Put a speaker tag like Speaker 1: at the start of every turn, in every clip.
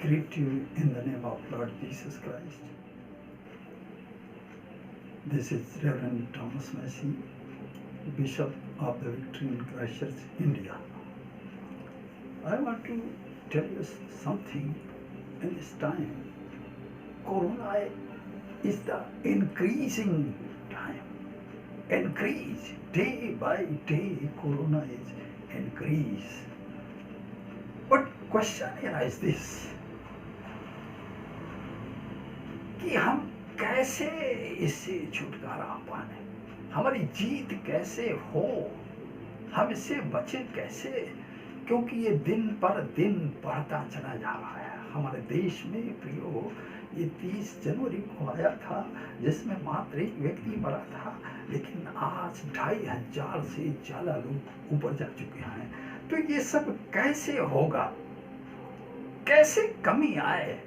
Speaker 1: greet you in the name of Lord Jesus Christ. This is Reverend Thomas Massey, Bishop of the Victory in Christ Church, India. I want to tell you something in this time. Corona is the increasing time. Increase. Day by day, Corona is increase. But question here is this, कि हम कैसे इससे छुटकारा पाने, हमारी जीत कैसे हो, हम इससे बचे कैसे, क्योंकि ये दिन पर दिन बढ़ता चला जा रहा है। हमारे देश में प्रियो ये 30 जनवरी को आया था जिसमें मात्र एक व्यक्ति मरा था, लेकिन आज 2500 से ज़्यादा लोग ऊपर जा चुके हैं। तो ये सब कैसे होगा, कैसे कमी आए,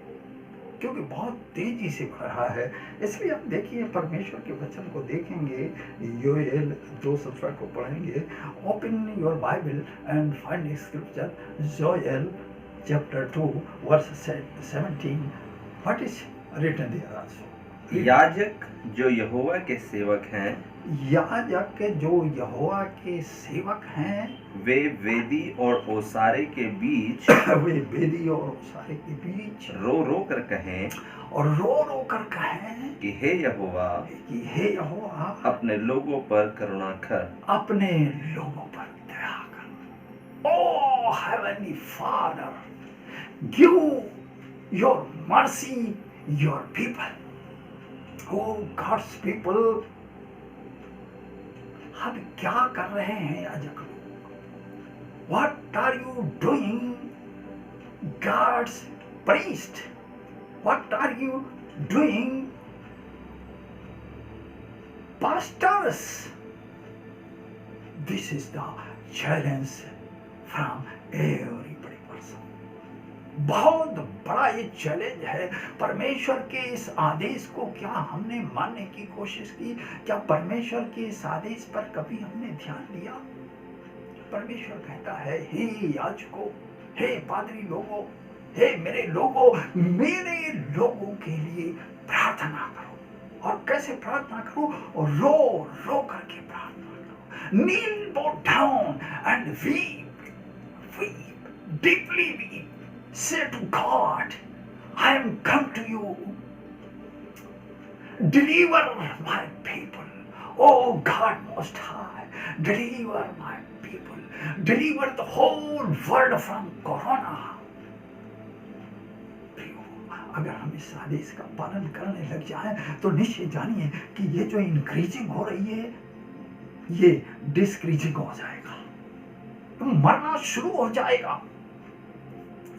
Speaker 1: क्योंकि बहुत तेजी से बढ़ रहा है। इसलिए आप देखिए, परमेश्वर के वचन को देखेंगे, योएल 2:17 को पढ़ेंगे। Open your Bible and find scripture, योएल chapter 2 verse 17. What is written there also?
Speaker 2: याजक जो यहोवा के सेवक हैं,
Speaker 1: याजक जो यहोवा के सेवक हैं,
Speaker 2: वे वेदी और ओसारे के बीच
Speaker 1: वे वेदी और ओसारे के बीच
Speaker 2: रो रो कर कहें,
Speaker 1: और रो रो कर कहें
Speaker 2: कि हे यहोवा, अपने लोगों पर करुणा कर,
Speaker 1: अपने लोगों पर दया कर। Oh heavenly father, give your mercy your people. Oh God's people, हम क्या कर रहे हैं याजक लोग? What are you doing, God's priest? What are you doing, pastors? This is the challenge from everybody person. बहुत बड़ा ये चैलेंज है। परमेश्वर के इस आदेश को क्या हमने मानने की कोशिश की? क्या परमेश्वर के इस आदेश पर कभी हमने ध्यान दिया? परमेश्वर कहता है, हे याजकों, हे पादरी लोगों, हे मेरे लोगों, मेरे लोगों के लिए प्रार्थना करो। और कैसे प्रार्थना करो? और रो रो करके प्रार्थना करो। Kneel down and weep, deeply weep. Say to God, I am come to you. Deliver my people. Oh God Most High, deliver my people. Deliver the whole world from Corona. अगर हम इस आदेश का पालन करने लग जाएं तो निश्चय जानिए कि ये जो इंक्रीजिंग हो रही है, ये डिस्क्रीजिंग हो जाएगा, मरना शुरू हो जाएगा।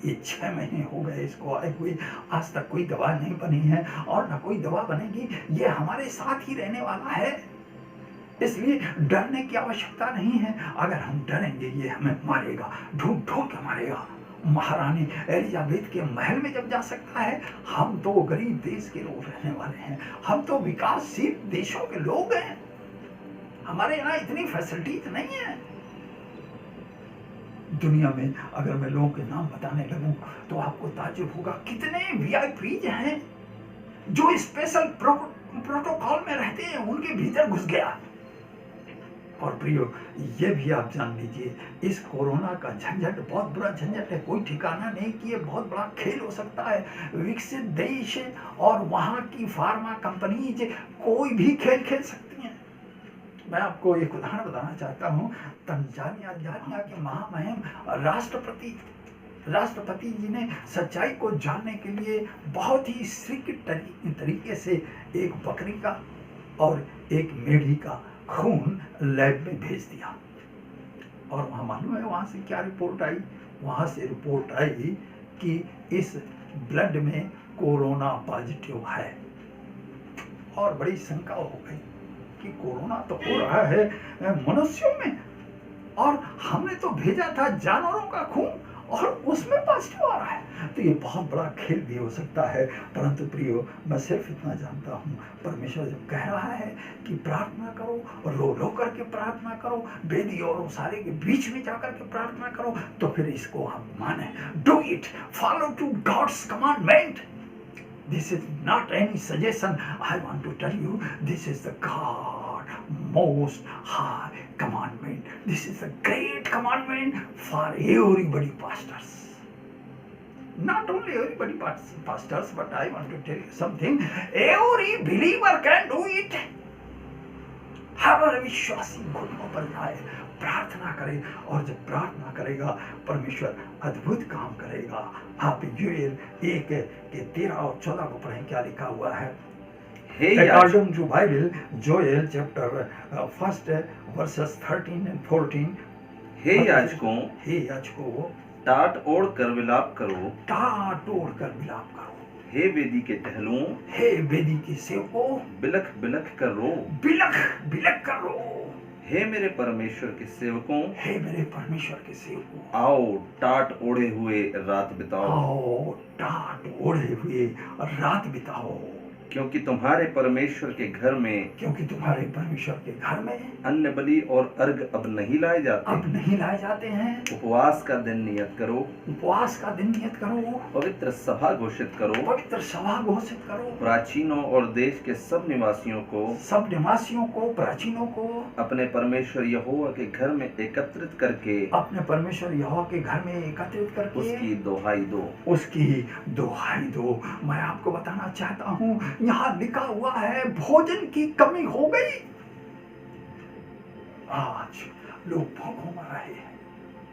Speaker 1: ये 6 महीने हो गए इसको आए हुए, आज तक कोई दवा नहीं बनी है और न कोई दवा बनेगी। ये हमारे साथ ही रहने वाला है, इसलिए डरने की आवश्यकता नहीं है। अगर हम डरेंगे ये हमें मारेगा, ढूंढ ढूंढ के मारेगा। महारानी एलिजाबेथ के महल में जब जा सकता है, हम तो गरीब देश के लोग रहने वाले हैं, हम तो विकासशील देशों के लोग हैं, हमारे यहाँ इतनी फैसिलिटीज नहीं है। दुनिया में अगर मैं लोगों के नाम बताने लगूं तो आपको ताज्जुब होगा, कितने वीआईपीज हैं जो स्पेशल प्रोटोकॉल में रहते हैं, उनके भीतर घुस गया। और प्रियो, ये भी आप जान लीजिए, इस कोरोना का झंझट बहुत बुरा झंझट है, कोई ठिकाना नहीं कि ये बहुत बड़ा खेल हो सकता है। विकसित देश और वहाँ की फार्मा कंपनीज कोई भी खेल खेल सकती हैं। मैं आपको एक उदाहरण बताना चाहता हूँ। तंजानिया के महामहिम राष्ट्रपति जी ने सच्चाई को जानने के लिए बहुत ही स्ट्रिक्ट तरीके से एक बकरी का और एक मेढ़ी का खून लैब में भेज दिया। और वहाँ मालूम है वहाँ से क्या रिपोर्ट आई? वहाँ से रिपोर्ट आई कि इस ब्लड में कोरोना पॉजिटिव है। और बड़ी शंका हो गई कि कोरोना तो हो रहा है मनुष्यों में, और हमने तो भेजा था जानवरों का खून और उसमें पॉजिटिव आ रहा है। तो ये बहुत बड़ा खेल भी हो सकता है। परंतु प्रियो, मैं सिर्फ इतना जानता हूँ, परमेश्वर जब कह रहा है कि प्रार्थना करो, रो रो करके प्रार्थना करो, बेदी और उसारे के बीच में जाकर के प्रार्थना करो, तो फिर इसको हम माने। Do it, follow to God's commandment. This is not any suggestion. I want to tell you, this is the God most high commandment. This is a great commandment for everybody pastors. Not only everybody pastors, but I want to tell you something. Every believer can do it. हर विश्वासी घुटनों पर जाए, प्रार्थना करे, और जब प्रार्थना करेगा परमेश्वर अद्भुत काम करेगा। आप यूएल 1:13 और 14 को पढ़ें, क्या लिखा हुआ है। According to Bible, Joel chapter 1 verses 13 and 14.
Speaker 2: हे
Speaker 1: याजकों,
Speaker 2: टाट ओढ़ कर विलाप करो,
Speaker 1: टाट ओढ़ कर विलाप करो।
Speaker 2: हे वेदी के टहलुओं,
Speaker 1: हे वेदी के सेवकों,
Speaker 2: बिलख बिलख कर रो,
Speaker 1: बिलख बिलख कर रो।
Speaker 2: हे मेरे परमेश्वर के सेवकों,
Speaker 1: हे मेरे परमेश्वर के सेवकों,
Speaker 2: आओ टाट ओढ़े हुए रात बिताओ,
Speaker 1: आओ टाट ओढ़े हुए रात बिताओ।
Speaker 2: क्योंकि तुम्हारे परमेश्वर के घर में,
Speaker 1: क्योंकि तुम्हारे परमेश्वर के घर में
Speaker 2: अन्न बलि और अर्घ अब नहीं लाए जाते,
Speaker 1: अब नहीं लाए जाते हैं।
Speaker 2: उपवास का दिन नियत करो,
Speaker 1: उपवास का दिन नियत करो,
Speaker 2: पवित्र सभा घोषित करो,
Speaker 1: पवित्र सभा घोषित करो।
Speaker 2: प्राचीनों और देश के सब निवासियों को,
Speaker 1: सब निवासियों को, प्राचीनों को
Speaker 2: अपने परमेश्वर यहोवा के घर में एकत्रित करके,
Speaker 1: अपने परमेश्वर यहोवा के घर में एकत्रित करके
Speaker 2: उसकी दोहाई दो,
Speaker 1: उसकी दोहाई दो। मैं आपको बताना चाहता हूँ, यहाँ लिखा हुआ है भोजन की कमी हो गई। आज लोग भूखों मर रहे हैं।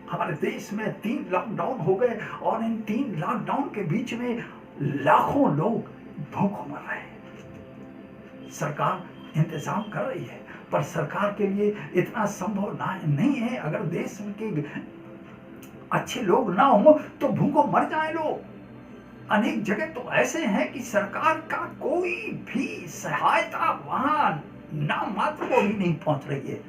Speaker 1: हमारे देश में 3 लॉकडाउन हो गए, और इन 3 लॉकडाउन के बीच में लाखों लोग भूखों मर रहे हैं। सरकार इंतजाम कर रही है, पर सरकार के लिए इतना संभव नहीं है। अगर देश के अच्छे लोग ना हो तो भूखों मर जाए लोग। अनेक जगह तो ऐसे हैं कि सरकार का कोई भी सहायता वहां नाम मात्र को भी नहीं पहुंच रही है।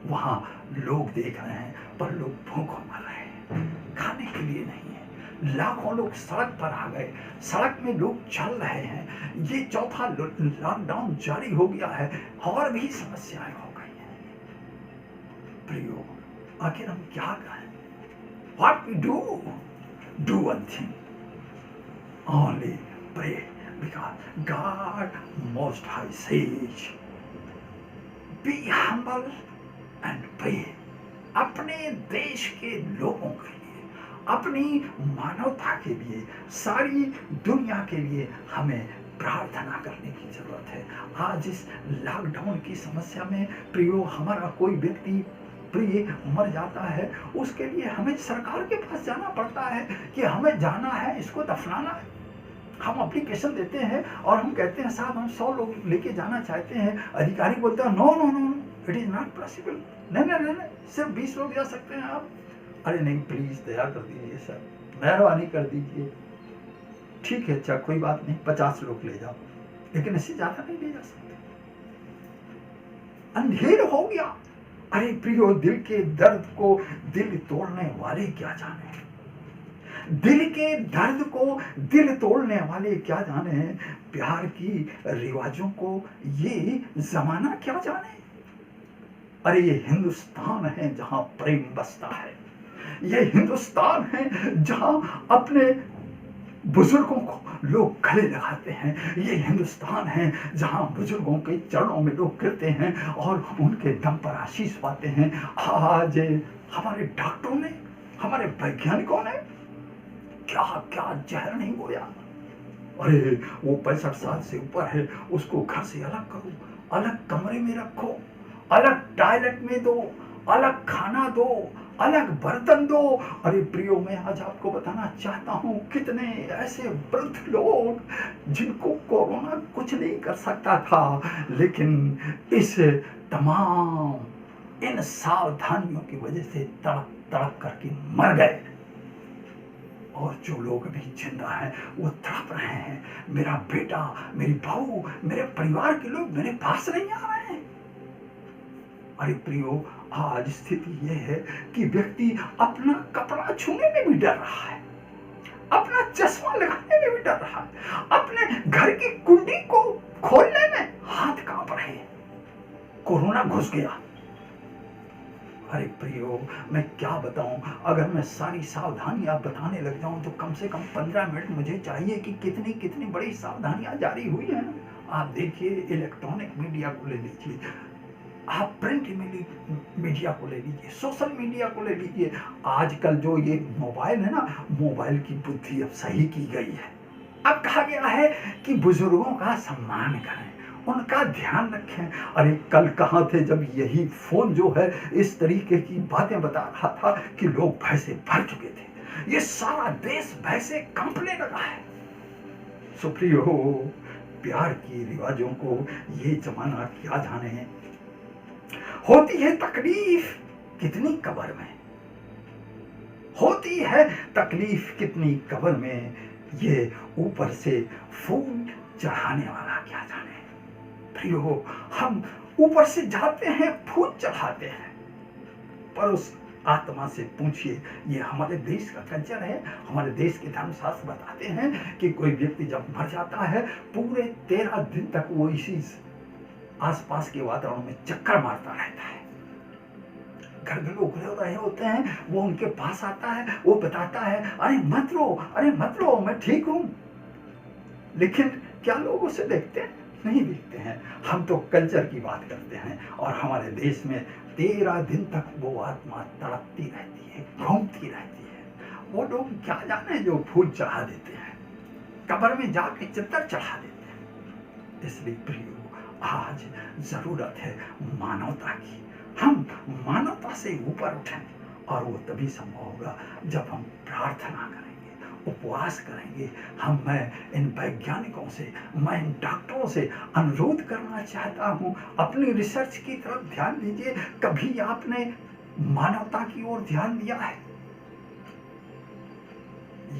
Speaker 1: वहां लोग देख रहे हैं, पर लोग भूखों मर रहे हैं, खाने के लिए नहीं है। लाखों लोग सड़क पर आ गए, सड़क में लोग चल रहे हैं। ये चौथा लॉकडाउन जारी हो गया है, और भी समस्याएं हो गई हैं। प्रियो, आखिर हम क्या करें? What we do? Do one thing. Only pray, because God Most High says, be humble and pray. अपने देश के लोगों के लिए, अपनी मानवता के लिए, सारी दुनिया के लिए हमें प्रार्थना करने की जरूरत है। आज इस लॉकडाउन की समस्या में प्रियो, हमारा कोई व्यक्ति प्रिय मर जाता है, उसके लिए हमें सरकार के पास जाना पड़ता है कि हमें जाना है, इसको दफनाना है। हम एप्लीकेशन देते हैं और हम कहते हैं साहब हम 100 लोग लेके जाना चाहते हैं। अधिकारी बोलता है no no no, it is not possible. नहीं, सिर्फ 20 लोग जा सकते हैं आप। अरे नहीं, प्लीज दया कर दीजिए सर, मेहरबानी कर दीजिए। ठीक है, अच्छा कोई बात नहीं, 50 लोग ले जाओ, लेकिन इससे ज्यादा नहीं ले जा सकते। अंधेर हो गया। अरे प्रियो, दिल के दर्द को दिल तोड़ने वाले क्या जाने, दिल के दर्द को दिल तोड़ने वाले क्या जाने, प्यार की रिवाजों को ये जमाना क्या जाने। अरे ये हिंदुस्तान है जहां प्रेम बसता है, ये हिंदुस्तान है जहां अपने बुजुर्गों को लोग गले लगाते हैं, ये हिंदुस्तान है जहां बुजुर्गों के चरणों में लोग गिरते हैं और उनके दम पर आशीष पाते हैं। आज हमारे डॉक्टरों ने, हमारे वैज्ञानिकों ने क्या क्या जहर नहीं बोया। अरे वो 65 साल से ऊपर है, उसको घर से अलग करो, अलग कमरे में रखो, अलग टॉयलेट में दो, अलग खाना दो, अलग बर्तन दो। अरे प्रियो, मैं आज आपको बताना चाहता हूँ, कितने ऐसे वृद्ध लोग जिनको कोरोना कुछ नहीं कर सकता था, लेकिन इस तमाम इन सावधानियों की वजह से तड़प तड़प करके मर गए। और जो लोग अभी जिंदा हैं वो तड़प रहे हैं, मेरा बेटा, मेरी बहू, मेरे परिवार के लोग मेरे पास नहीं आ रहे हैं। अरे प्रियो, आज स्थिति यह है कि व्यक्ति अपना कपड़ा छूने में भी डर रहा है, अपना चश्मा लगाने में भी डर रहा है, अपने घर की कुंडी को खोलने कोरोना घुस गया। अरे प्रियो, मैं क्या बताऊं, अगर मैं सारी सावधानियां बताने लग जाऊं तो कम से कम 15 मिनट मुझे चाहिए कि कितनी कितनी बड़ी सावधानियां जारी हुई हैं। आप देखिए, इलेक्ट्रॉनिक मीडिया को ले लीजिए, आप प्रिंट मीडिया को ले लीजिए, सोशल मीडिया को ले लीजिए, आजकल जो ये मोबाइल है ना, मोबाइल की बुद्धि अब सही की गई है। अब कहा गया है कि बुजुर्गों का सम्मान करें, उनका ध्यान रखें। अरे कल कहाँ थे जब यही फोन जो है इस तरीके की बातें बता रहा था कि लोग भय से भर चुके थे। ये सारा देश भय से कंपने लगा है। सुप्रियो, प्यार की रिवाजों को ये जमाना क्या जाने। होती है तकलीफ कितनी कब्र में, होती है तकलीफ कितनी कब्र में, ये ऊपर से फूल चढ़ाने वाला क्या जाने। प्रियो, हम ऊपर से जाते हैं, फूल चढ़ाते हैं, पर उस आत्मा से पूछिए। ये हमारे देश का कल्चर है। हमारे देश के धर्मशास्त्र बताते हैं कि कोई व्यक्ति जब मर जाता है, पूरे 13 दिन तक वो इसी आसपास के वातावरण में चक्कर मारता रहता है। घर में लोग रो रहे होते हैं, वो उनके पास आता है, वो बताता है, अरे मत रो, अरे मत रो, मैं ठीक हूं। लेकिन क्या लोग उसे देखते हैं? नहीं देखते हैं। हम तो कल्चर की बात करते हैं, और हमारे देश में 13 दिन तक वो आत्मा तड़पती रहती है, घूमती रहती है। वो लोग क्या जाने जो फूल चढ़ा देते हैं, कब्र में जाके चित्तर चढ़ा देते हैं। इसलिए प्रियो, आज जरूरत है मानवता की। हम मानवता से ऊपर उठें, और वो तभी संभव होगा जब हम प्रार्थना करेंगे, उपवास करेंगे। मैं इन वैज्ञानिकों से, मैं इन डॉक्टरों से अनुरोध करना चाहता हूं, अपनी रिसर्च की तरफ ध्यान दीजिए। कभी आपने मानवता की ओर ध्यान दिया है?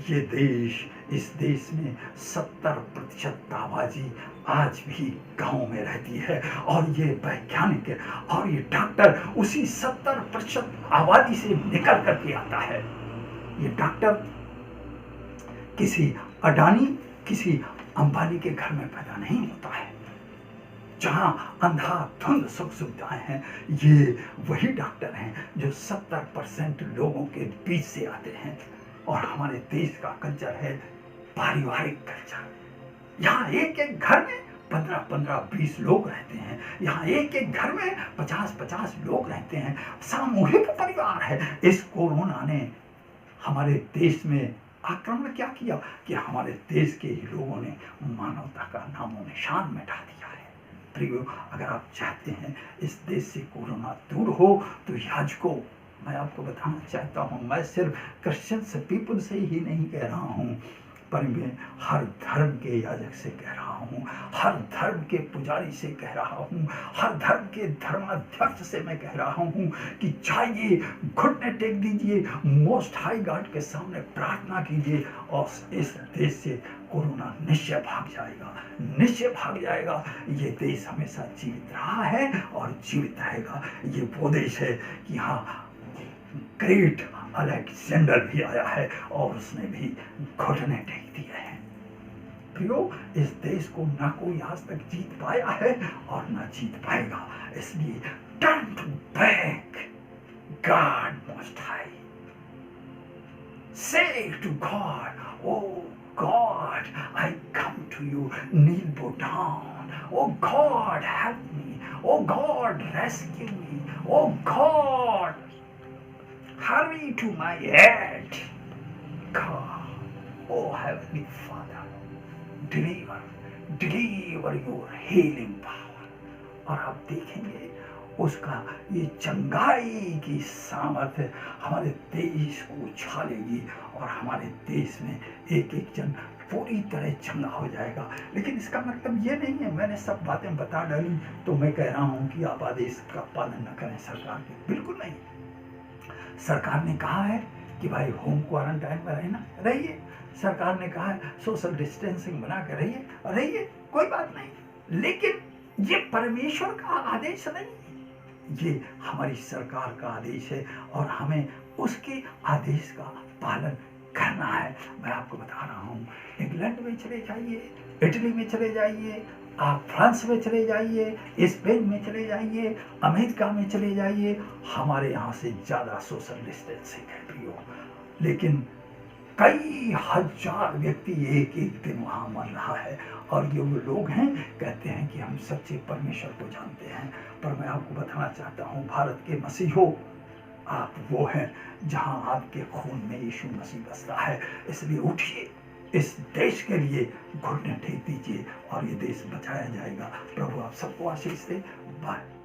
Speaker 1: ये देश, इस देश में 70% आबादी आज भी गांव में रहती है, और ये वैज्ञानिक और ये डॉक्टर उसी 70% आबादी से निकल करके आता है। ये डॉक्टर किसी अडानी, किसी अंबानी के घर में पैदा नहीं होता है, जहां अंधाधुंध सुख सुविधाएं हैं। ये वही डॉक्टर हैं जो 70% लोगों के बीच से आते हैं। और हमारे देश का कल्चर है पारिवारिक कल्चर। यहाँ एक एक घर में 15-20 लोग रहते हैं। यहाँ एक एक घर में 50-50 लोग रहते हैं। सामूहिक परिवार है। इस कोरोना ने हमारे देश में आक्रमण क्या किया कि हमारे देश के ही लोगों ने मानवता का नामो निशान मिटा दिया है। प्रियो, अगर आप चाहते हैं इस देश से कोरोना दूर हो, तो याजकों, मैं आपको बताना चाहता हूँ, मैं सिर्फ क्रिश्चियंस पीपल से ही नहीं कह रहा हूँ, पर मैं हर धर्म के याजक से कह रहा हूँ, हर धर्म के पुजारी से कह रहा हूँ, हर धर्म के धर्माध्यक्ष से मैं कह रहा हूँ कि जाइए, घुटने टेक दीजिए, मोस्ट हाई गॉड के सामने प्रार्थना कीजिए, और इस देश से कोरोना निश्चय भाग जाएगा, निश्चय भाग जाएगा। ये देश हमेशा जीवित रहा है और जीवित रहेगा। ये वो देश है कि यहाँ ग्रेट अलेक्जेंडर भी आया है और उसने भी घुटने टेक दिए हैं। प्रियो, इस देश को ना कोई आज तक जीत पाया है और ना जीत पाएगा। इसलिए turn to back, God most high, say to God, oh God, I come to you, kneel bow down. Oh God, help me. Oh God, rescue me. Oh God, hurry to my aid. God, oh Heavenly Father, deliver your healing power. और आप देखेंगे उसका ये चंगाई की सामर्थ्य हमारे देश को उछालेगी, और हमारे देश में एक एक जन पूरी तरह चंगा हो जाएगा। लेकिन इसका मतलब ये नहीं है मैंने सब बातें बता डाली तो मैं कह रहा हूँ कि आप आदेश का पालन न करें सरकार के, बिल्कुल नहीं। सरकार ने कहा है कि भाई होम क्वारंटाइन में रहना, रहिए। सरकार ने कहा है सोशल डिस्टेंसिंग बना के रहिए, कोई बात नहीं। लेकिन ये परमेश्वर का आदेश नहीं, ये हमारी सरकार का आदेश है, और हमें उसके आदेश का पालन करना है। मैं आपको बता रहा हूँ, इंग्लैंड में चले जाइए, इटली में चले जाइए, आप फ्रांस में चले जाइए, स्पेन में चले जाइए, अमेरिका में चले जाइए, हमारे यहाँ से ज़्यादा सोशल डिस्टेंसिंग है प्रियो। लेकिन कई हजार व्यक्ति एक एक दिन वहाँ मर रहा है, और ये वो लोग हैं कहते हैं कि हम सच्चे परमेश्वर को जानते हैं। पर मैं आपको बताना चाहता हूँ, भारत के मसीहो, आप वो हैं जहाँ आपके खून में यीशु मसीह बसता है। इसलिए उठिए, इस देश के लिए घुटने टेक दीजिए और ये देश बचाया जाएगा। प्रभु आप सबको आशीष दे। बाय।